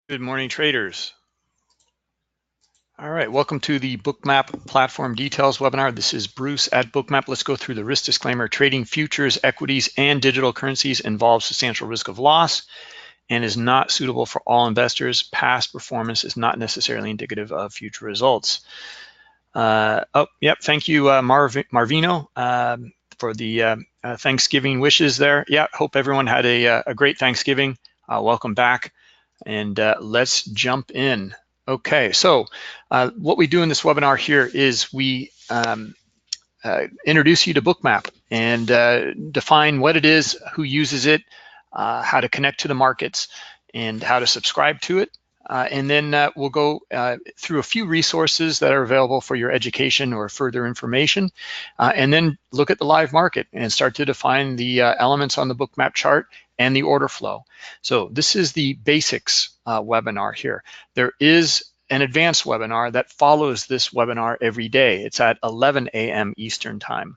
Good morning, traders. All right, welcome to the Bookmap Platform Details webinar. This is Bruce at Bookmap. Let's go through the risk disclaimer. Trading futures, equities, and digital currencies involves substantial risk of loss and is not suitable for all investors. Past performance is not necessarily indicative of future results. Thank you, Marvino, for the Thanksgiving wishes there. Yeah, hope everyone had a great Thanksgiving. Welcome back. And let's jump in. Okay, so what we do in this webinar here is we introduce you to Bookmap and define what it is, who uses it, how to connect to the markets, and how to subscribe to it. And then we'll go through a few resources that are available for your education or further information, and then look at the live market and start to define the elements on the Bookmap chart and the order flow. So this is the basics webinar here. There is an advanced webinar that follows this webinar every day. It's at 11 a.m. Eastern time.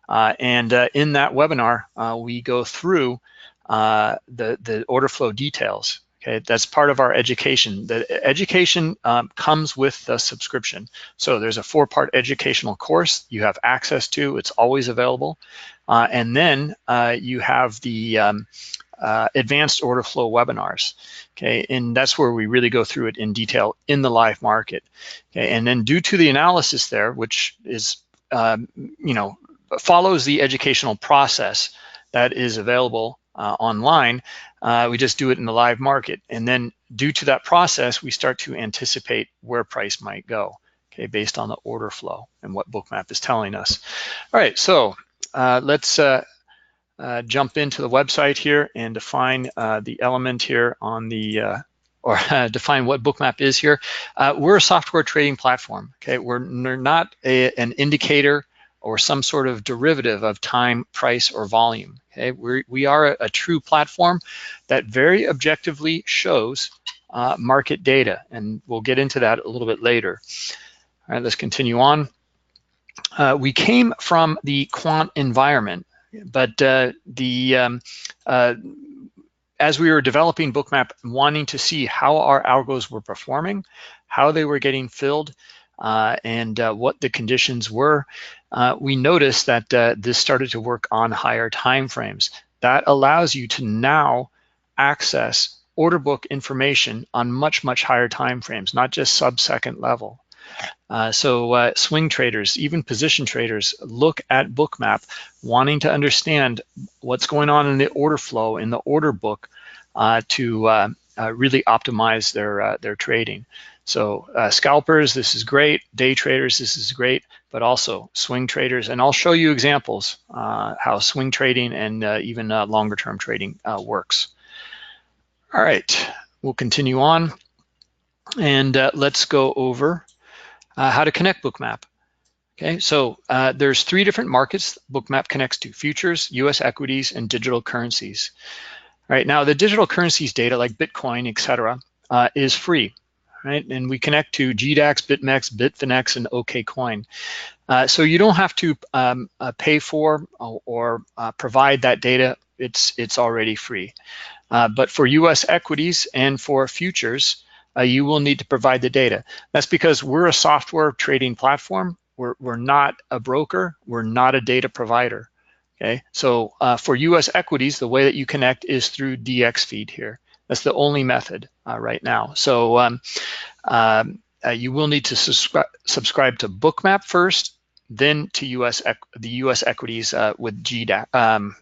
In that webinar, we go through the order flow details. Okay, that's part of our education. The education comes with the subscription. So there's a 4-part educational course you have access to. It's always available. And then you have the advanced order flow webinars. Okay, and that's where we really go through it in detail in the live market. Okay, and then due to the analysis there, which is, follows the educational process that is available online, we just do it in the live market. And then due to that process, we start to anticipate where price might go, okay, based on the order flow and what Bookmap is telling us. All right, so let's jump into the website here and define the element here on the, define what Bookmap is here. We're a software trading platform, okay? We're not an indicator or some sort of derivative of time, price, or volume. Okay, we are a true platform that very objectively shows market data, and we'll get into that a little bit later. All right, let's continue on. We came from the quant environment, but as we were developing Bookmap, wanting to see how our algos were performing, how they were getting filled, and what the conditions were, we noticed that this started to work on higher time frames. That allows you to now access order book information on much, much higher time frames, not just sub-second level. So swing traders, even position traders, look at Bookmap wanting to understand what's going on in the order flow, in the order book, to really optimize their trading. So scalpers, this is great. Day traders, this is great, but also swing traders. And I'll show you examples how swing trading and even longer term trading works. All right, we'll continue on. And let's go over how to connect Bookmap. Okay, so there's 3 different markets Bookmap connects to: futures, US equities, and digital currencies. All right, now the digital currencies data like Bitcoin, etc., is free. Right? And we connect to GDAX, BitMEX, Bitfinex, and OKCoin. So you don't have to pay for or provide that data. It's already free. But for US equities and for futures, you will need to provide the data. That's because we're a software trading platform. We're not a broker. We're not a data provider. Okay, so for US equities, the way that you connect is through DX feed here. That's the only method right now. So you will need to subscribe to Bookmap first, then to the US equities with BitMEX.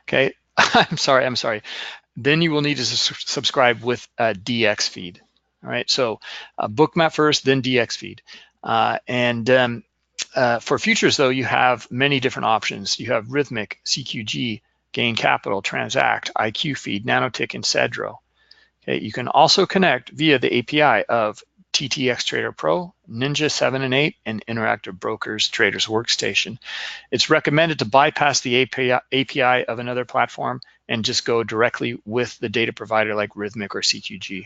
Okay, I'm sorry. Then you will need to subscribe with a DX feed. All right, so Bookmap first, then DX feed. For futures, though, you have many different options. You have Rhythmic, CQG, Gain Capital, Transact, IQ Feed, Nanotick, and Cedro. Okay, you can also connect via the API of TTX Trader Pro, Ninja 7 and 8, and Interactive Brokers Traders Workstation. It's recommended to bypass the API of another platform and just go directly with the data provider like Rhythmic or CQG.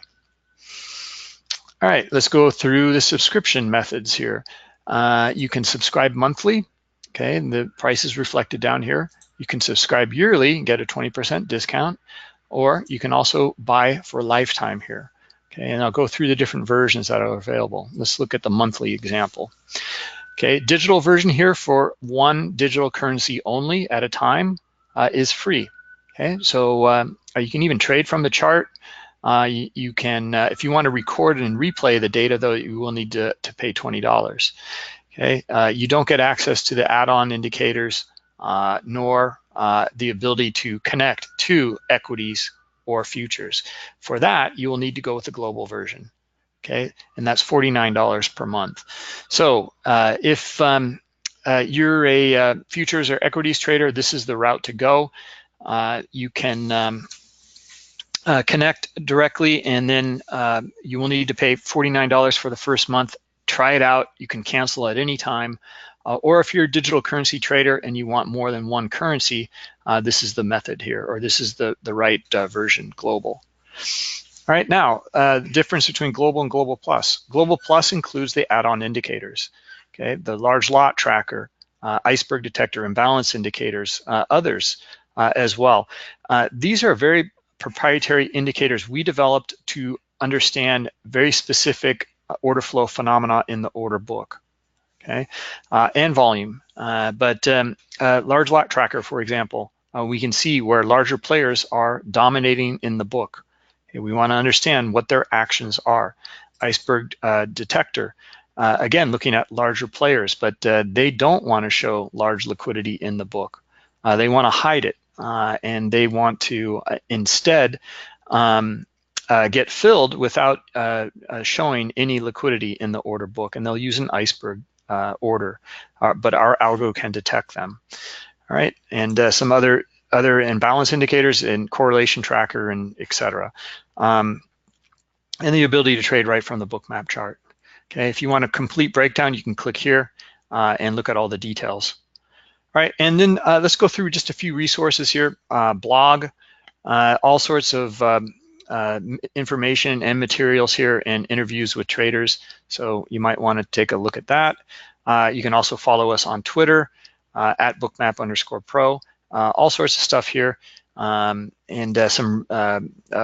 All right, let's go through the subscription methods here. You can subscribe monthly, okay, and the price is reflected down here. You can subscribe yearly and get a 20% discount. or you can also buy for lifetime here. Okay, and I'll go through the different versions that are available. Let's look at the monthly example. Okay, digital version here for one digital currency only at a time is free. Okay, so you can even trade from the chart. You can, if you want to record and replay the data, though, you will need to pay $20. Okay, you don't get access to the add-on indicators, nor the ability to connect to equities or futures. For that, you will need to go with the global version. Okay, and that's $49 per month. So if you're a futures or equities trader, this is the route to go. You can connect directly, and then you will need to pay $49 for the first month. Try it out. You can cancel at any time. Or if you're a digital currency trader and you want more than one currency, this is the method here, or this is the right version, global. All right, now, the difference between global and global plus. Global plus includes the add-on indicators, okay? The large lot tracker, iceberg detector, imbalance indicators, others as well. These are very proprietary indicators we developed to understand very specific order flow phenomena in the order book, okay? And volume. But large lot tracker, for example, we can see where larger players are dominating in the book. Okay, we want to understand what their actions are. Iceberg detector, again, looking at larger players, but they don't want to show large liquidity in the book. They want to hide it, and they want to instead get filled without showing any liquidity in the order book, and they'll use an iceberg order, but our algo can detect them. All right, and some other imbalance indicators and correlation tracker and etc. And the ability to trade right from the Bookmap chart. Okay, if you want a complete breakdown, you can click here and look at all the details. All right, and then let's go through just a few resources here. Blog, all sorts of information and materials here and interviews with traders. So you might want to take a look at that. You can also follow us on Twitter at bookmap_pro. All sorts of stuff here, and some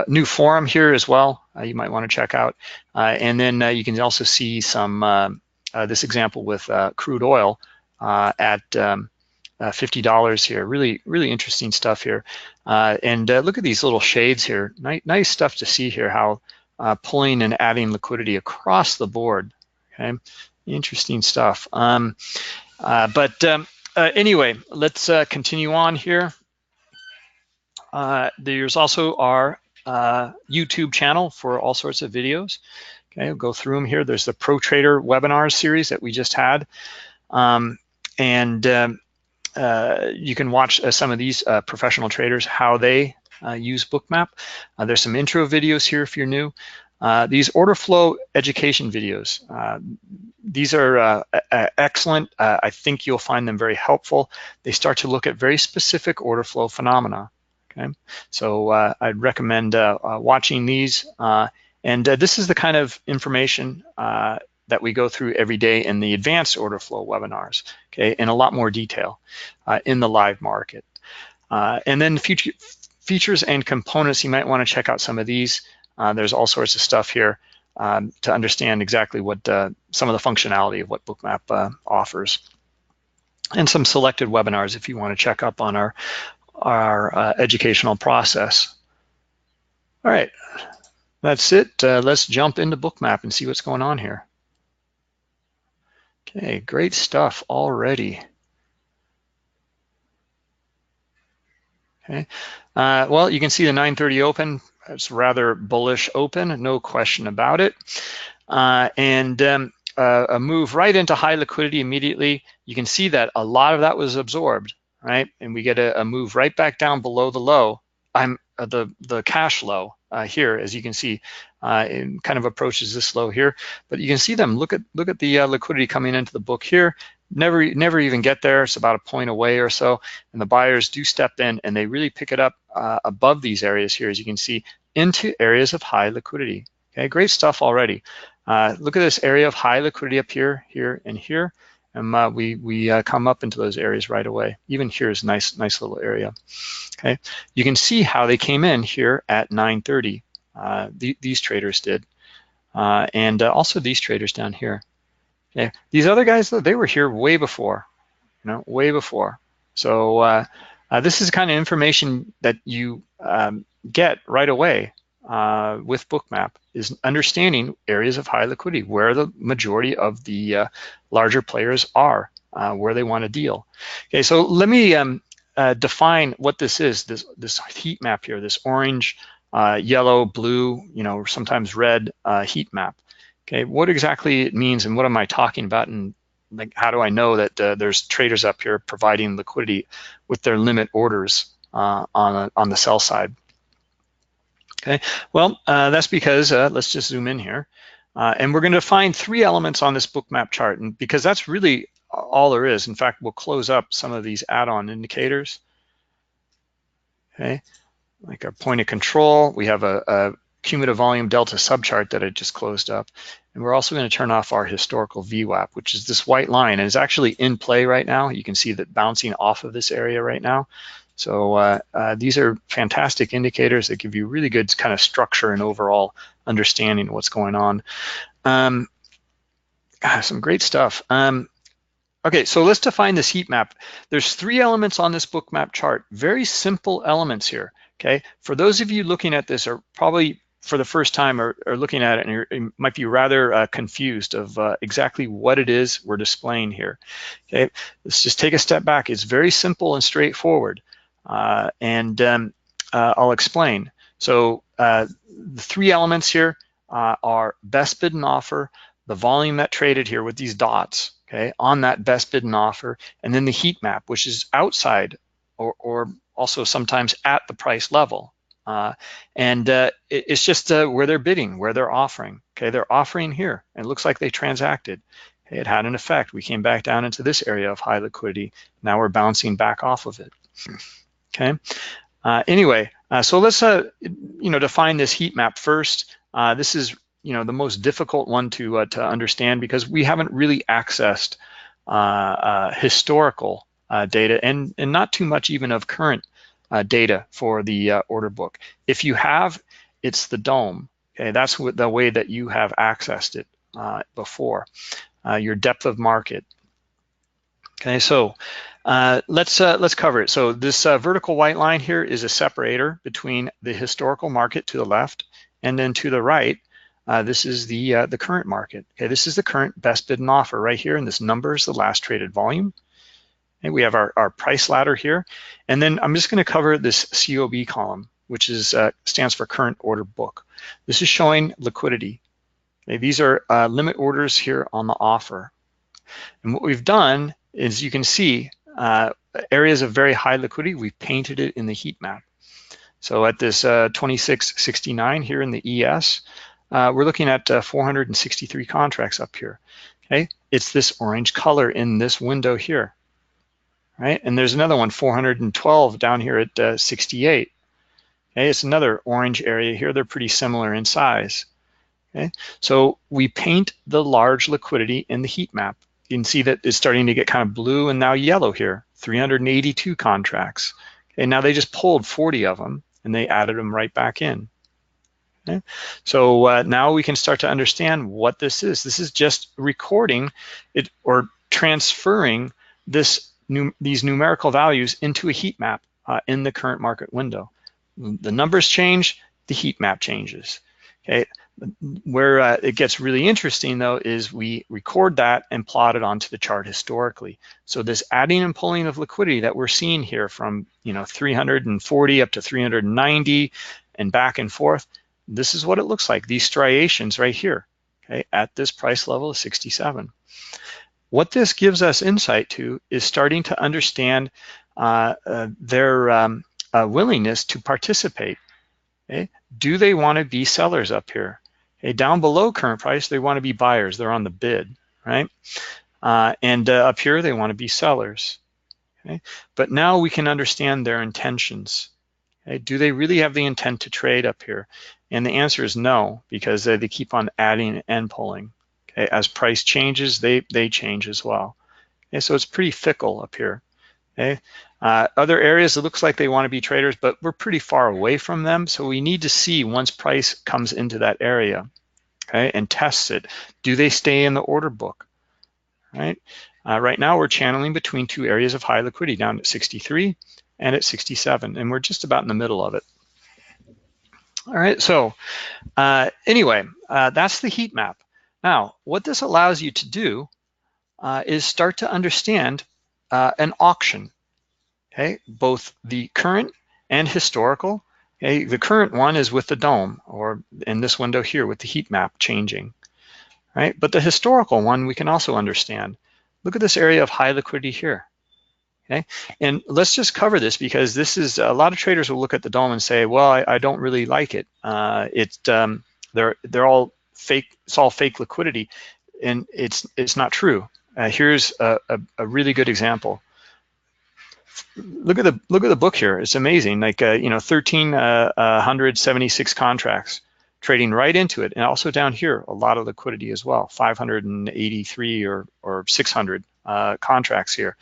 new forum here as well you might want to check out. And then you can also see some, this example with crude oil at $50 here. Really, really interesting stuff here. And look at these little shades here. Nice stuff to see here, how pulling and adding liquidity across the board. Okay, interesting stuff. Anyway, let's continue on here. There's also our YouTube channel for all sorts of videos. Okay, we'll go through them here. There's the Pro Trader webinar series that we just had. You can watch some of these professional traders, how they use Bookmap. There's some intro videos here if you're new. These order flow education videos, these are excellent. I think you'll find them very helpful. They start to look at very specific order flow phenomena. Okay, so I'd recommend watching these. This is the kind of information that we go through every day in the advanced order flow webinars, okay, in a lot more detail in the live market. And then features and components, you might want to check out some of these. There's all sorts of stuff here to understand exactly what some of the functionality of what Bookmap offers. And some selected webinars if you want to check up on our educational process. All right, that's it. Let's jump into Bookmap and see what's going on here. Okay, great stuff already. Okay, well, you can see the 9:30 open. It's rather bullish open, no question about it. A move right into high liquidity immediately. You can see that a lot of that was absorbed, right? And we get a move right back down below the low. The cash low here, as you can see, it kind of approaches this low here. But you can see them. Look at the liquidity coming into the book here. Never even get there. It's about a point away or so, and the buyers do step in and they really pick it up above these areas here, as you can see, into areas of high liquidity. Okay, great stuff already. Look at this area of high liquidity up here, here, and here, and we come up into those areas right away. Even here is a nice little area. Okay, you can see how they came in here at 9:30. These traders did, and also these traders down here. Okay, these other guys though, they were here way before, way before. So this is the kind of information that you get right away with Bookmap, is understanding areas of high liquidity, where the majority of the larger players are, where they want to deal. Okay, so let me define what this is, this heat map here, this orange, yellow, blue, sometimes red heat map. Okay, what exactly it means and what am I talking about, and like how do I know that there's traders up here providing liquidity with their limit orders on the sell side? Okay, well, that's because, let's just zoom in here. And we're going to find 3 elements on this Bookmap chart, and because that's really all there is. In fact, we'll close up some of these add-on indicators. Okay, like our point of control, we have a cumulative volume delta subchart that I just closed up. And we're also going to turn off our historical VWAP, which is this white line, and it's actually in play right now. You can see that bouncing off of this area right now. So these are fantastic indicators that give you really good kind of structure and overall understanding of what's going on. Some great stuff. Okay, so let's define this heat map. There's 3 elements on this Bookmap chart, very simple elements here. Okay, for those of you looking at this, are probably for the first time or looking at it, and you might be rather confused of exactly what it is we're displaying here. Okay, let's just take a step back. It's very simple and straightforward, and I'll explain. So the 3 elements here are best bid and offer, the volume that traded here with these dots, okay, on that best bid and offer, and then the heat map, which is outside or also sometimes at the price level. It's just where they're bidding, where they're offering. Okay, they're offering here, and it looks like they transacted. Okay, it had an effect. We came back down into this area of high liquidity. Now we're bouncing back off of it. Okay. Anyway, so let's define this heat map first. This is the most difficult one to understand because we haven't really accessed historical data and not too much even of current data for the order book. If you have, it's the DOM. Okay, that's the way that you have accessed it before. Your depth of market. Okay, so let's cover it. So this vertical white line here is a separator between the historical market to the left, and then to the right, this is the current market. Okay, this is the current best bid and offer right here, and this number is the last traded volume. And we have our price ladder here, and then I'm just going to cover this COB column, which is stands for current order book. This is showing liquidity. Okay, these are limit orders here on the offer, and what we've done is, you can see areas of very high liquidity. We've painted it in the heat map. So at this 2669 here in the ES, we're looking at 463 contracts up here. Okay, it's this orange color in this window here. Right, and there's another one, 412 down here at 68. Okay, it's another orange area here. They're pretty similar in size. Okay, so we paint the large liquidity in the heat map. You can see that it's starting to get kind of blue and now yellow here, 382 contracts. Okay, now they just pulled 40 of them and they added them right back in. Okay, so now we can start to understand what this is. This is just recording it or transferring these numerical values into a heat map in the current market window. The numbers change, the heat map changes. Okay, where it gets really interesting though is we record that and plot it onto the chart historically. So this adding and pulling of liquidity that we're seeing here from 340 up to 390 and back and forth, this is what it looks like, these striations right here, okay, at this price level of 67. What this gives us insight to is starting to understand their willingness to participate. Okay? Do they want to be sellers up here? Okay, down below current price, they want to be buyers. They're on the bid, right? And up here, they want to be sellers. Okay? But now we can understand their intentions. Okay? Do they really have the intent to trade up here? And the answer is no, because they keep on adding and pulling. Okay? As price changes, they change as well. Okay, so it's pretty fickle up here. Okay, other areas, it looks like they want to be traders, but we're pretty far away from them. So we need to see once price comes into that area, okay, and tests it. Do they stay in the order book, right? Right now we're channeling between two areas of high liquidity, down at 63 and at 67, and we're just about in the middle of it. All right, so anyway, that's the heat map. Now, what this allows you to do is start to understand an auction, okay? Both the current and historical. Okay, the current one is with the dome, or in this window here with the heat map changing, right? But the historical one we can also understand. Look at this area of high liquidity here. Okay, and let's just cover this because this is a lot of traders will look at the dome and say, well, I don't really like it. They're all fake. It's all fake liquidity, and it's not true. Here's a really good example. Look at the book here. It's amazing. Like 1,376 contracts trading right into it, and also down here a lot of liquidity as well. 583 or 600 contracts here,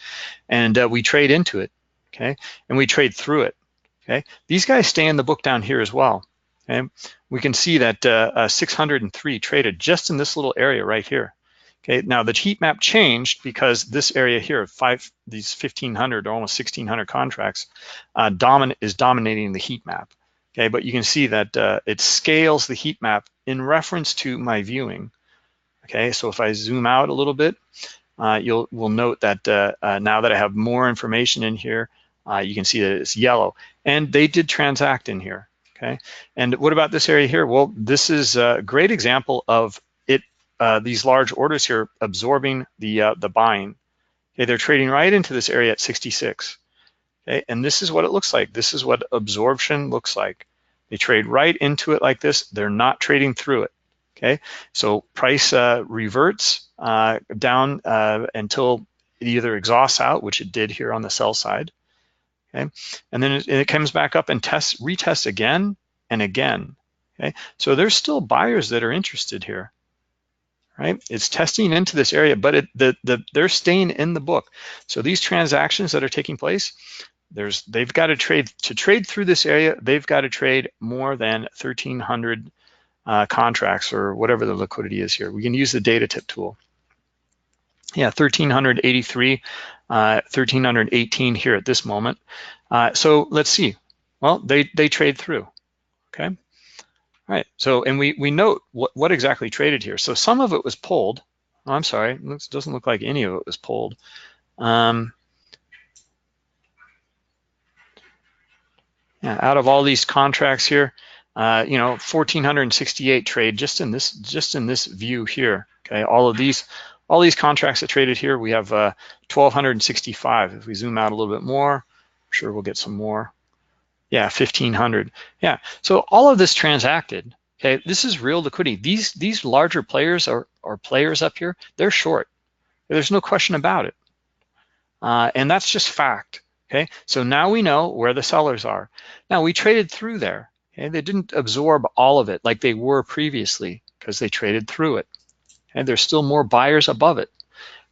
and we trade into it. Okay, and we trade through it. Okay, these guys stay in the book down here as well. Okay, we can see that 603 traded just in this little area right here. Okay, now the heat map changed because this area here, these 1,500 or almost 1,600 contracts, is dominating the heat map. Okay, but you can see that it scales the heat map in reference to my viewing. Okay, so if I zoom out a little bit, we'll note that now that I have more information in here, you can see that it's yellow, and they did transact in here. Okay, and what about this area here? Well, this is a great example of these large orders here absorbing the buying. Okay, they're trading right into this area at 66. Okay, and this is what it looks like. This is what absorption looks like. They trade right into it like this. They're not trading through it. Okay, so price reverts down until it either exhausts out, which it did here on the sell side. Okay, and then it comes back up and retests again and again. Okay, so there's still buyers that are interested here. Right, it's testing into this area, but they're staying in the book. So these transactions that are taking place, they've got to trade through this area. They've got to trade more than 1,300 contracts or whatever the liquidity is here. We can use the data tip tool. Yeah, 1,383, 1,318 here at this moment. So let's see. Well, they trade through. Okay. Right, so, and we note what exactly traded here. So some of it was pulled. Oh, I'm sorry, it doesn't look like any of it was pulled. Yeah, out of all these contracts here, 1,468 trade just in this view here. Okay, all these contracts that traded here, we have 1,265. If we zoom out a little bit more, I'm sure we'll get some more. Yeah, 1,500. Yeah, so all of this transacted. Okay, this is real liquidity. These larger players or players up here, they're short. There's no question about it. And that's just fact. Okay, so now we know where the sellers are. Now we traded through there. Okay, they didn't absorb all of it like they were previously because they traded through it. And there's still more buyers above it.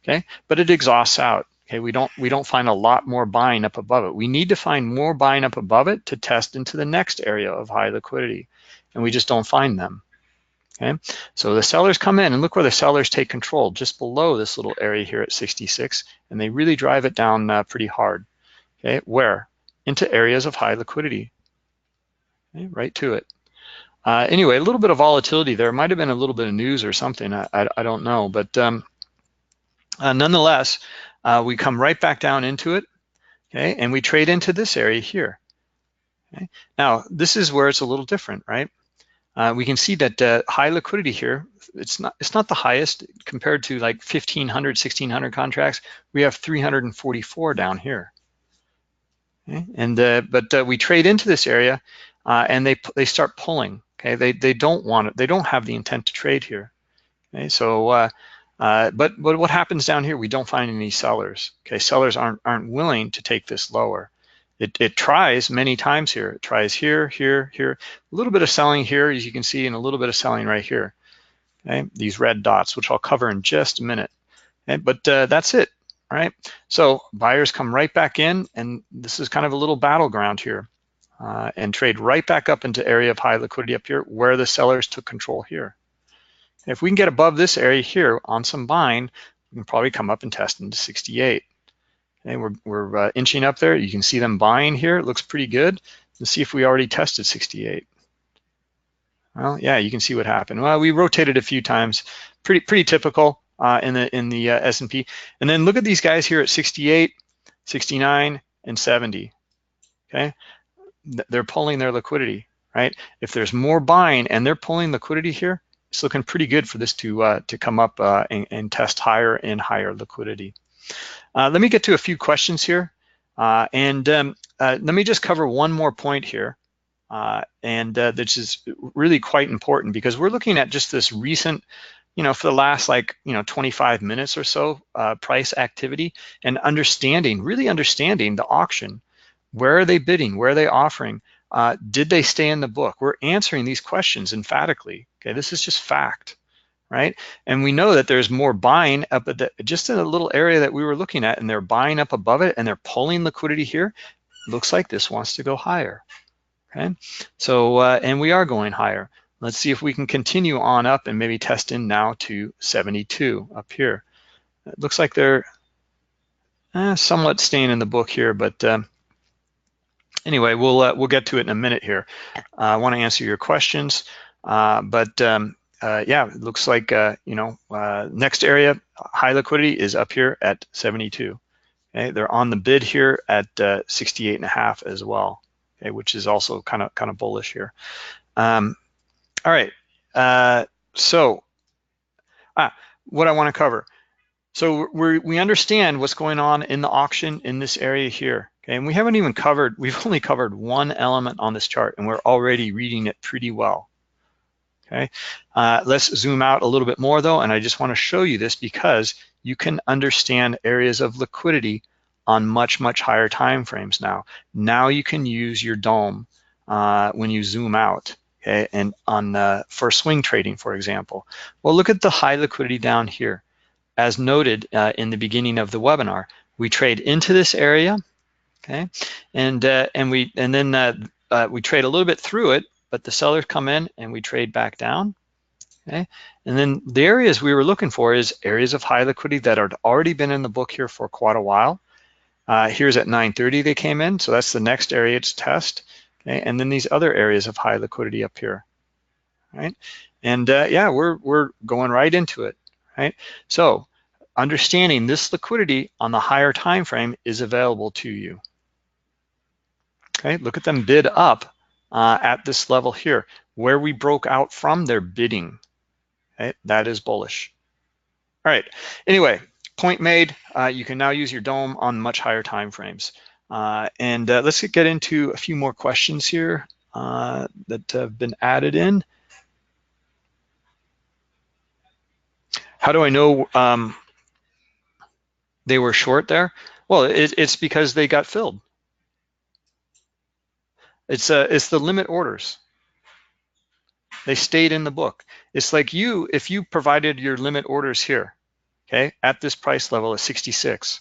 Okay, but it exhausts out. Okay, we don't find a lot more buying up above it. We need to find more buying up above it to test into the next area of high liquidity, and we just don't find them. Okay, so the sellers come in, and look where the sellers take control, just below this little area here at 66, and they really drive it down pretty hard. Okay, where? Into areas of high liquidity. Okay, right to it. Anyway, a little bit of volatility there. Might have been a little bit of news or something. I don't know, but nonetheless, we come right back down into it, okay, and we trade into this area here. Okay? Now, this is where it's a little different, right? We can see that high liquidity here, it's not the highest compared to like 1,500, 1,600 contracts. We have 344 down here. Okay? And but we trade into this area, and they start pulling. Okay, they don't want it. They don't have the intent to trade here. Okay, so. But what happens down here? We don't find any sellers. Okay, sellers aren't willing to take this lower. It tries many times here. It tries here, here, here. A little bit of selling here, as you can see, and a little bit of selling right here. Okay, these red dots, which I'll cover in just a minute. Okay, but that's it. All right, so buyers come right back in, and this is kind of a little battleground here, and trade right back up into area of high liquidity up here where the sellers took control here. If we can get above this area here on some buying, we can probably come up and test into 68. Okay, we're inching up there. You can see them buying here. It looks pretty good. Let's see if we already tested 68. Well, yeah, you can see what happened. Well, we rotated a few times. Pretty typical in the S&P. And then look at these guys here at 68, 69, and 70. Okay, they're pulling their liquidity, right? If there's more buying and they're pulling liquidity here, it's looking pretty good for this to come up and test higher and higher liquidity. Let me get to a few questions here, and let me just cover one more point here. This is really quite important because we're looking at just this recent, for the last 25 minutes or so, price activity, and really understanding the auction. Where are they bidding? Where are they offering? Did they stay in the book? We're answering these questions emphatically. Okay, this is just fact, right? And we know that there's more buying up at just in a little area that we were looking at, and they're buying up above it, and they're pulling liquidity here. Looks like this wants to go higher. Okay, so and we are going higher. Let's see if we can continue on up and maybe test in now to 72 up here. It looks like they're somewhat staying in the book here, but anyway, we'll get to it in a minute here. I want to answer your questions, yeah, it looks like next area high liquidity is up here at 72. Okay, they're on the bid here at 68.5 as well. Okay, which is also kind of bullish here. All right, so what I want to cover. So we understand what's going on in the auction in this area here. Okay, and we've only covered one element on this chart, and we're already reading it pretty well. Okay, let's zoom out a little bit more though, and I just want to show you this because you can understand areas of liquidity on much higher time frames now. Now you can use your dome when you zoom out, okay, and on for swing trading, for example. Well, look at the high liquidity down here. As noted in the beginning of the webinar, we trade into this area, okay, and then we trade a little bit through it, but the sellers come in and we trade back down. Okay, and then the areas we were looking for is areas of high liquidity that had already been in the book here for quite a while. Here's at 9:30 they came in, so that's the next area to test. Okay, and then these other areas of high liquidity up here, right? And yeah, we're going right into it, right? So understanding this liquidity on the higher time frame is available to you. Okay, look at them bid up at this level here. Where we broke out from, they're bidding. Okay, that is bullish. All right, anyway, point made. You can now use your dome on much higher time frames. Let's get into a few more questions here that have been added in. How do I know they were short there? Well, it's because they got filled. It's the limit orders. They stayed in the book. It's like if you provided your limit orders here, okay, at this price level of 66,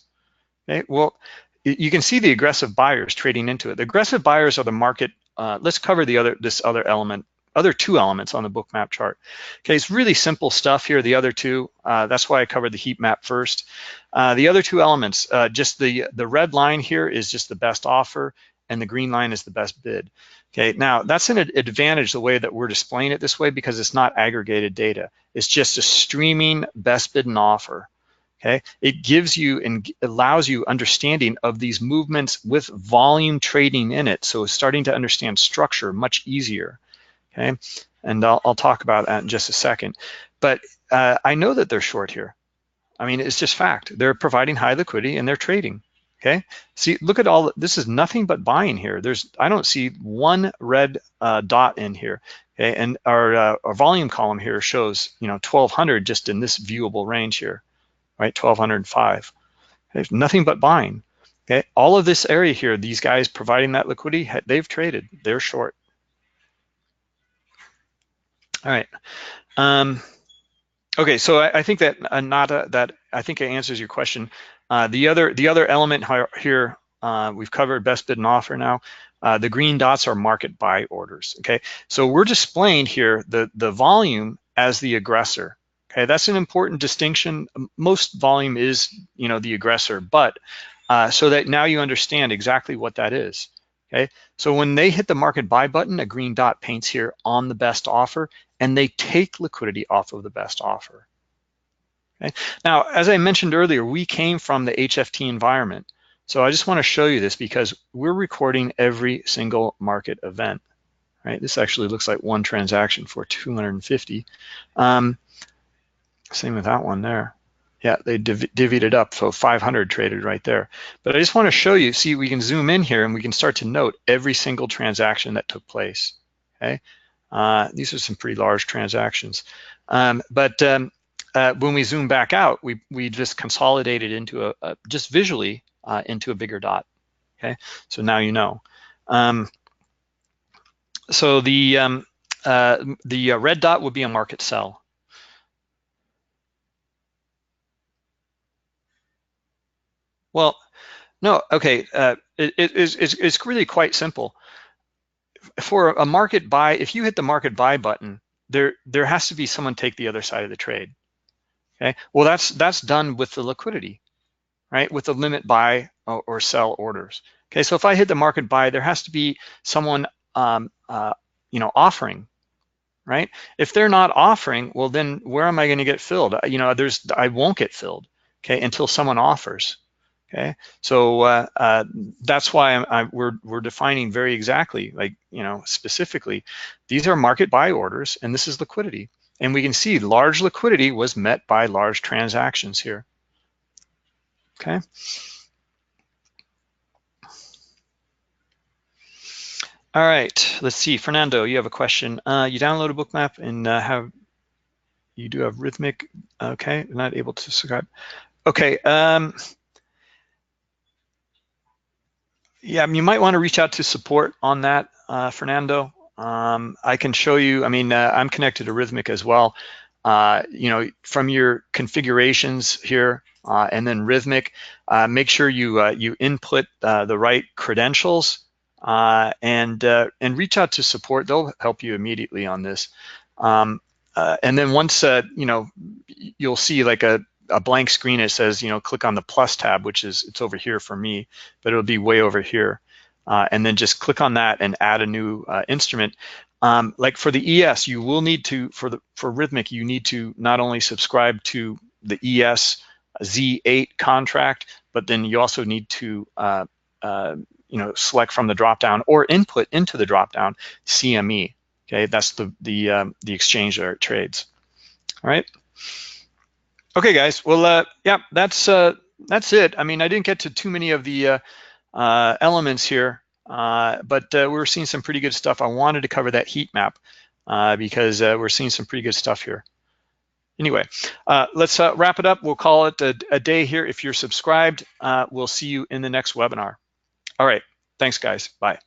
okay, well, you can see the aggressive buyers trading into it. The aggressive buyers are the market. Let's cover this other two elements on the Bookmap chart. Okay, it's really simple stuff here, the other two. That's why I covered the heat map first. The other two elements, just the red line here is just the best offer, and the green line is the best bid. Okay, now that's an advantage the way that we're displaying it this way because it's not aggregated data. It's just a streaming best bid and offer. Okay, it gives you and allows you understanding of these movements with volume trading in it. So starting to understand structure much easier. Okay, and I'll talk about that in just a second. But I know that they're short here. I mean, it's just fact. They're providing high liquidity and they're trading. Okay, see, look at all. This is nothing but buying here. I don't see one red dot in here. Okay, and our volume column here shows 1200 just in this viewable range here, right? 1205. There's nothing but buying. Okay, all of this area here, these guys providing that liquidity, they've traded. They're short. All right. Okay, so I think that I think it answers your question. The other element here, we've covered best bid and offer now. The green dots are market buy orders. Okay, so we're displaying here the volume as the aggressor. Okay, that's an important distinction. Most volume is, the aggressor, but so that now you understand exactly what that is. Okay, so when they hit the market buy button, a green dot paints here on the best offer, and they take liquidity off of the best offer. Okay. Now, as I mentioned earlier, we came from the HFT environment. So I just want to show you this because we're recording every single market event, right? This actually looks like one transaction for 250. Same with that one there. Yeah, they divvied it up, so 500 traded right there. But I just want to show you, see, we can zoom in here and we can start to note every single transaction that took place, okay? These are some pretty large transactions. When we zoom back out, we just consolidated into just visually into a bigger dot, okay? So now you know. So the red dot would be a market sell. Well, no, okay, it's really quite simple. For a market buy, if you hit the market buy button, there has to be someone take the other side of the trade. Okay, well that's done with the liquidity, right? With the limit buy or sell orders. Okay, so if I hit the market buy, there has to be someone offering, right? If they're not offering, well then where am I going to get filled? I won't get filled, okay, until someone offers. Okay, so that's why we're defining very exactly, like, specifically, these are market buy orders and this is liquidity. And we can see large liquidity was met by large transactions here. Okay. All right, let's see. Fernando, you have a question. You download a Bookmap and you do have Rhythmic. Okay, not able to subscribe. Okay. Yeah, you might want to reach out to support on that, Fernando. I can show you. I mean, I'm connected to Rhythmic as well. From your configurations here and then Rhythmic, make sure you input the right credentials and reach out to support. They'll help you immediately on this. And then once you'll see like a blank screen. It says, click on the plus tab, it's over here for me, but it'll be way over here. And then just click on that and add a new instrument. Like for the ES, you will need to, for Rhythmic, you need to not only subscribe to the ES Z8 contract, but then you also need to select from the dropdown or input into the dropdown CME. Okay, that's the exchange that trades. All right. Okay, guys. Well, yeah, that's it. I mean, I didn't get to too many of the elements here, but we're seeing some pretty good stuff. I wanted to cover that heat map because we're seeing some pretty good stuff here. Anyway, let's wrap it up. We'll call it a day here. If you're subscribed, we'll see you in the next webinar. All right. Thanks, guys. Bye.